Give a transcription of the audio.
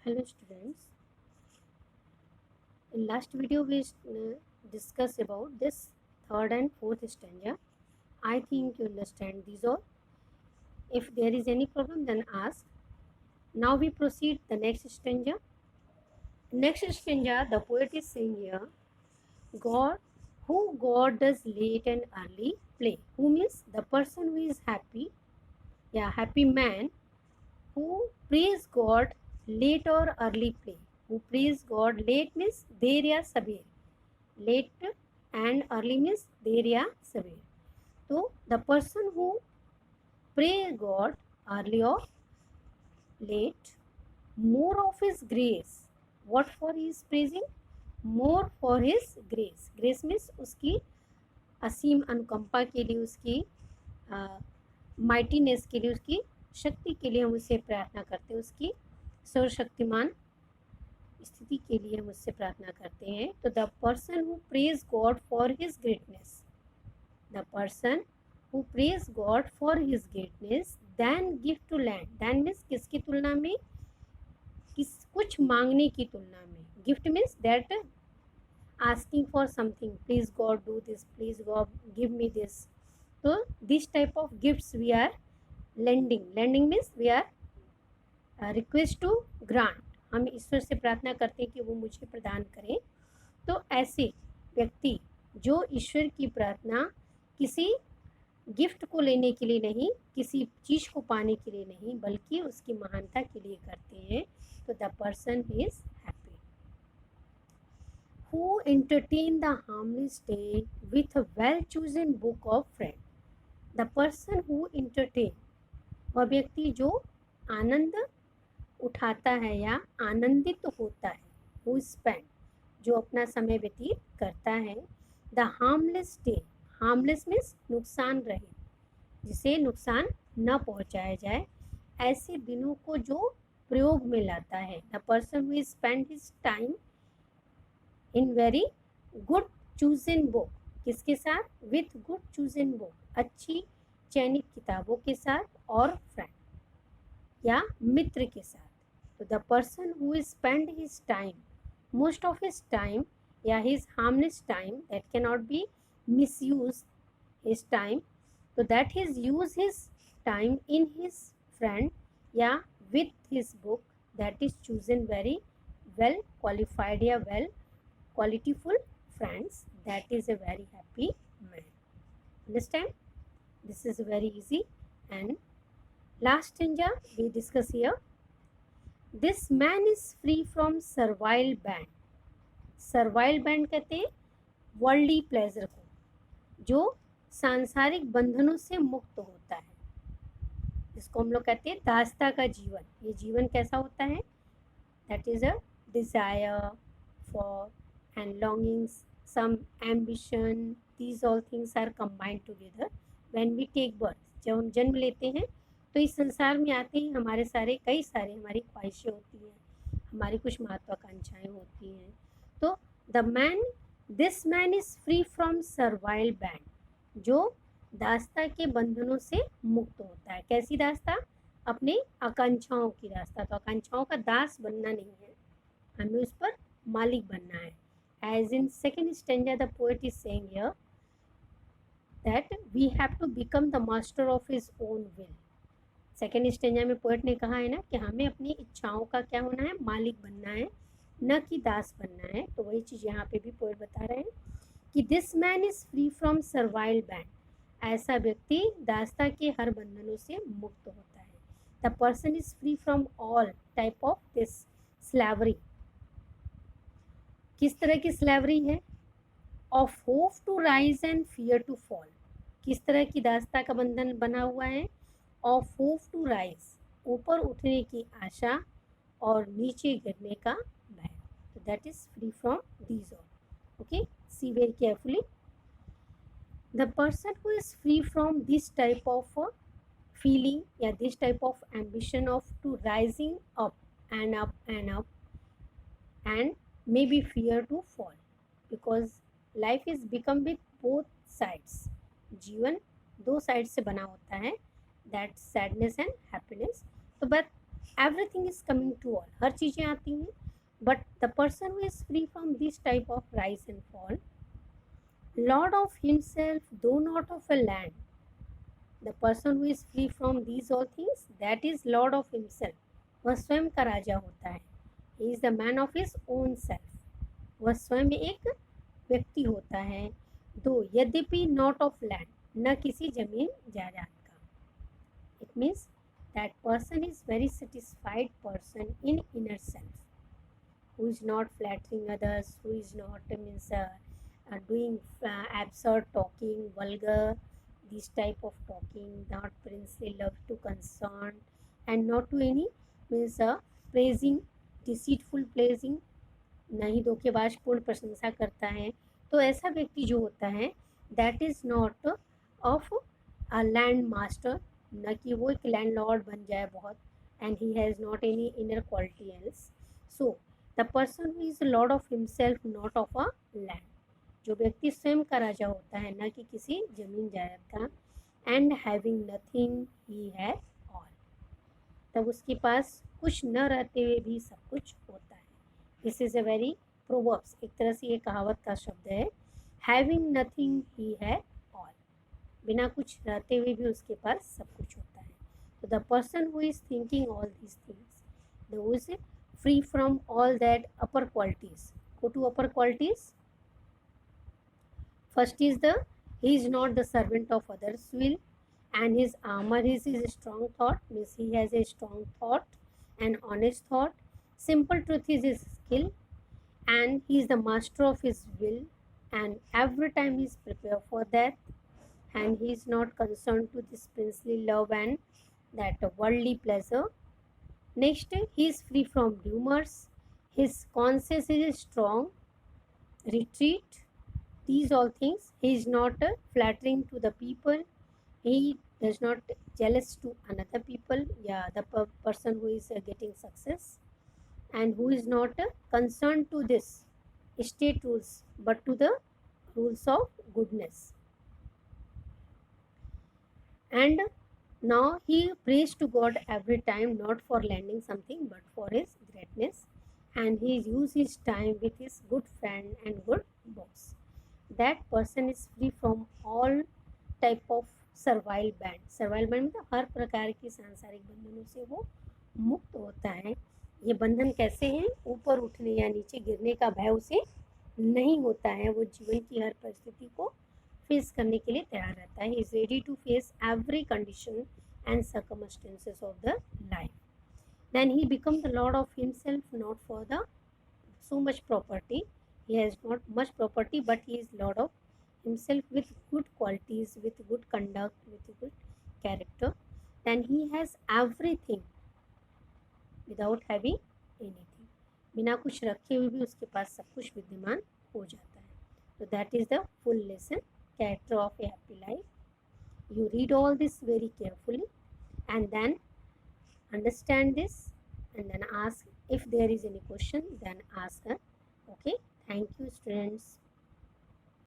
Hello students. In last video we discussed about this third and fourth stanza. I think you understand these all. If there is any problem then ask. Now we proceed the next stanza. Next stanza the poet is saying here, God God does late and early play. Who means the person who is happy, happy man who praise God late or early play. Who praise God late means देर या सवेर. Late and early means देर या सवेर. तो the person who pray God early or late, more of his grace. What for he is praising? More for his grace. Grace means उसकी असीम अनुकंपा के लिए, उसकी माइटीनेस के लिए, उसकी शक्ति के लिए हम उससे प्रार्थना करते हैं, उसकी सर्वशक्तिमान स्थिति के लिए हम उससे प्रार्थना करते हैं. तो the person who praise God for his greatness, the person who praise God for his greatness then gift to land. Then means किसकी तुलना में? कुछ मांगने की तुलना में. Gift means that asking for something, please God do this, please God give me this. So this type of gifts we are lending means we are request to grant. हम ईश्वर से प्रार्थना करते हैं कि वो मुझे प्रदान करें. तो ऐसे व्यक्ति जो ईश्वर की प्रार्थना किसी गिफ्ट को लेने के लिए नहीं, किसी चीज़ को पाने के लिए नहीं, बल्कि उसकी महानता के लिए करते हैं, तो the person is happy. Who entertain the harmless day with a well-chosen book of friend. The person who entertain, वह व्यक्ति जो आनंद उठाता है या आनंदित होता है. Who spend, जो अपना समय व्यतीत करता है. The harmless day, harmless means नुकसान रहित, जिसे नुकसान न पहुंचाया जाए, ऐसे दिनों को जो प्रयोग में लाता है. The person who spend his time in very good chosen book. किसके साथ? विथ गुड चूजन बुक, अच्छी चयनित किताबों के साथ, और फ्रेंड या मित्र के साथ. तो the person who is spend his time, most of his time या his harmless time, that can not be miss use his time. तो that his use his time in his friend या with his book, that is chosen very well qualified या well qualityful friends, that is a very happy man. Understand? This is very easy. And last stanza we discuss here, this man is free from servile band. servile band कहते हैं worldly pleasure को, जो सांसारिक बंधनों से मुक्त होता है, जिसको हम लोग कहते हैं दास्ता का जीवन. ये जीवन कैसा होता है? That is a desire for and longings, some ambition, these all things are combined together when we take birth. जब हम जन्म लेते हैं तो इस संसार में आते ही हमारे कई सारे हमारी ख्वाहिशें होती हैं, हमारी कुछ महत्वाकांक्षाएं होती हैं. तो this man is free from servile band, जो दास्ता के बंधनों से मुक्त होता है. कैसी दास्ता? अपने आकांक्षाओं की दास्ता. तो आकांक्षाओं का दास बनना नहीं है, हमें उस पर मालिक बनना है. As in second stanza the poet is saying here that we have to become the master of his own will. Second stanza में पोएट ने कहा है ना कि हमें अपनी इच्छाओं का क्या होना है? मालिक बनना है, न कि दास बनना है. तो वही चीज़ यहाँ पे भी पोएट बता रहे हैं कि this man is free from servile band. ऐसा व्यक्ति दास्ता के हर बंधनों से मुक्त होता है. The person is free from all type of this slavery. किस तरह की स्लेवरी है? Of hope to rise and fear to fall. किस तरह की दास्ता का बंधन बना हुआ है? ऑफ होप टू राइज, ऊपर उठने की आशा और नीचे गिरने का भय. तो that is free from these all. Okay, see very carefully. The person who is free from this type of feeling या this type of ambition of to rising up and up and up and maybe fear to fall, because life is become with both sides. जीवन दो side से बना होता है, that sadness and happiness. तो but everything is coming to all, हर चीज़ें आती हैं. But the person who is free from this type of rise and fall, lord of himself, though not of a land. The person who is free from these all things, that is lord of himself. वह स्वयं का राजा होता है. He is the man of his own self. वह स्वयं एक व्यक्ति होता है. दो यद्यपि नॉट ऑफ लैंड, न किसी जमीन जायदाद का. It means that person is very satisfied person in inner self, who is not flattering others, who is not doing absurd talking, vulgar, this type of talking, not princely love to concern, and not to any means praising, deceitful praising, नहीं धोखेबाजपूर्ण प्रशंसा करता है. तो ऐसा व्यक्ति जो होता है, that is not of a land master, न कि वो एक लैंड लॉर्ड बन जाए बहुत, and he has not any inner quality else. So the person who is Lord of himself, not of a land, जो व्यक्ति स्वयं का राजा होता है, न कि किसी जमीन जायदाद का. And having nothing he has all, तब उसके पास कुछ न रहते हुए भी सब कुछ होता है. This is a very proverbs, एक तरह से ये कहावत का शब्द है. Having nothing he has all, बिना कुछ रहते हुए भी उसके पास सब कुछ होता है. तो the person who is thinking all these things, who is free from all that upper qualities. Go to upper qualities. First is he is not the servant of others' will, and his armor is his strong thought, means he has a strong thought and honest thought. Simple truth is his skill, and he is the master of his will, and every time he is prepared for that, and he is not concerned to this princely love and that worldly pleasure. Next, he is free from rumors. His conscience is strong. Retreat. These all things. He is not flattering to the people. He does not jealous to another people. Yeah, the person who is getting success, and who is not concerned to this state rules, but to the rules of goodness. And now he prays to God every time, not for learning something, but for his greatness. And he uses his time with his good friend and good boss. That person is free from all type of servile band. Servile band मतलब हर प्रकार की सांसारिक बंधनों से वो मुक्त होता है. ये बंधन कैसे हैं? ऊपर उठने या नीचे गिरने का भय उसे नहीं होता है. वो जीवन की हर परिस्थिति को फेस करने के लिए तैयार रहता है. He is ready to face every condition and circumstances of the life. Then he become the lord of himself, not for the so much property. He has not much property, but he is lord of himself with good qualities, with good conduct, with good character. Then he has everything without having anything. बिना कुछ रखे हुए भी उसके पास सब कुछ विद्यमान हो जाता है. So that is the full lesson, character of a happy life. You read all this very carefully and then understand this, and then ask if there is any question, then ask her. Okay, thank you students.